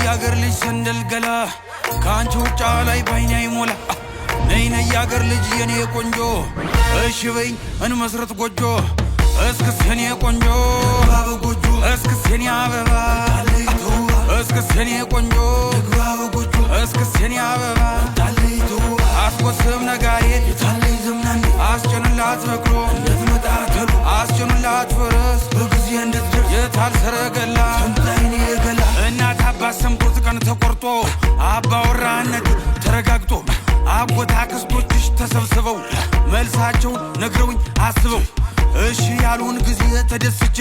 ያገር ልጅ ሰንደል ገላ ካንቺ ውጫ ላይ ባይኔ ይሞላ ነይ ያገር ልጅ የኔ ቆንጆ እሺ በይ እንመስረት ጎጆ እስክስ የኔ ቆንጆ ጎጆ እስክስ የኔ አበባ እስክስ የኔ ቆንጆ ጎጆ እስክስ የኔ አበባ አስቆስም ነጋሪ ዘምናኔ አስጨንላት በቅሎ እንድትመጣተሉ አስጨንላት ፈረስ በጊዜ እንድትደርስ የታል ሰረገላ ሰምታይኔ ገላ እናት አባት ሰምቶት ቀን ተቆርጦ አባወራነት ተረጋግጦ አጎት አክስቶችሽ ተሰብስበው መልሳቸው ነግረውኝ አስበው እሺ ያሉን ጊዜ ተደስቼ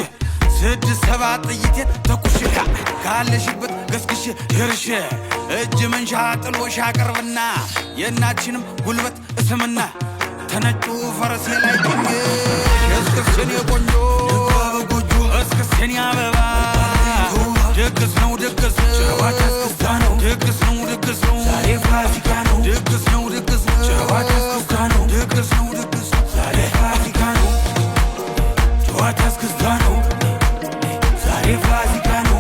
6-7 ጥይቴ ተኩሼ ካለሽበት ገስግሼ ደርሼ እጅ መንሻ ጥሎሽ አቀርብና የእናትሽንም ጉልበት እስምና ተነጩ ፈረሴ ላይ ጭኜ እስክስ የኔ ቆንጆ ጎጆ እስክስ የኔ አበባ ድግስ ነው ድግስ ጨዋታ እስክስታ ነው ድግስ ነው ድግስ ነው ዛሬ ፋሲካ ነው ድግስ ነው ድግስ ነው ጨዋታ እስክስታ ነው ድግስ ነው ድግስ ነው ዛሬ ፋሲካ ነው ጨዋታ እስክስታ ነው ዛሬ ፋሲካ ነው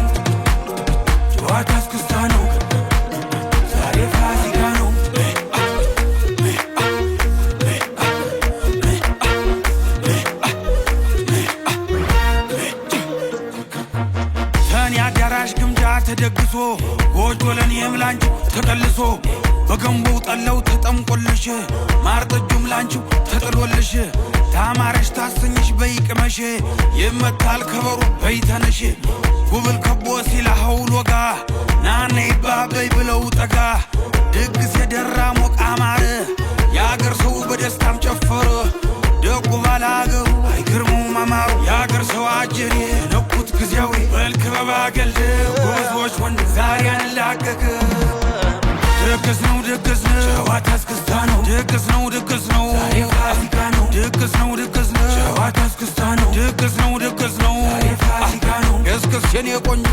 ጨዋታ እስክስታ ነው ዛሬ ፋሲካ ነው ሰኔ አዳራሽ ግምጃ ተደግሶ ጎጆ ለኔም ላንቺ ተቀልሶ በገንቦው ጠለው ተጠምቆልሽ ማር ጠጁም ላንቺው ተጥሎልሽ ታማረሽ ታሰኝሽ በይቅመሽ ይመታል ከበሩ በይተነሽ ጉብል ከቦ ሲላ ሀውል ወጋ ናነ ይባበይ ብለው ጠጋ ድግስ የደራ ሞቅ አማረ የአገር ሰው በደስታም ጨፈረ ደጉ ባላገሩ አይግርሙ ማማሩ የአገር ሰው አጀሬ ነኩት ጊዜያዊ መልክ በባገልድ ጎዞች ወንድ ዛሬ አንላቀቅ ድግስ ነው ድግስ ነው ጨዋታ እስክስታ ነው ድግስ ነው ድግስ ነው ዛሬ ፋሲካ ነው ድግስ ነው ድግስ ነው ጨዋታ እስክስታ ነው ድግስ ነው ድግስ ነው ዛሬ ፋሲካ ነው እስክስ የኔ ቆንጆ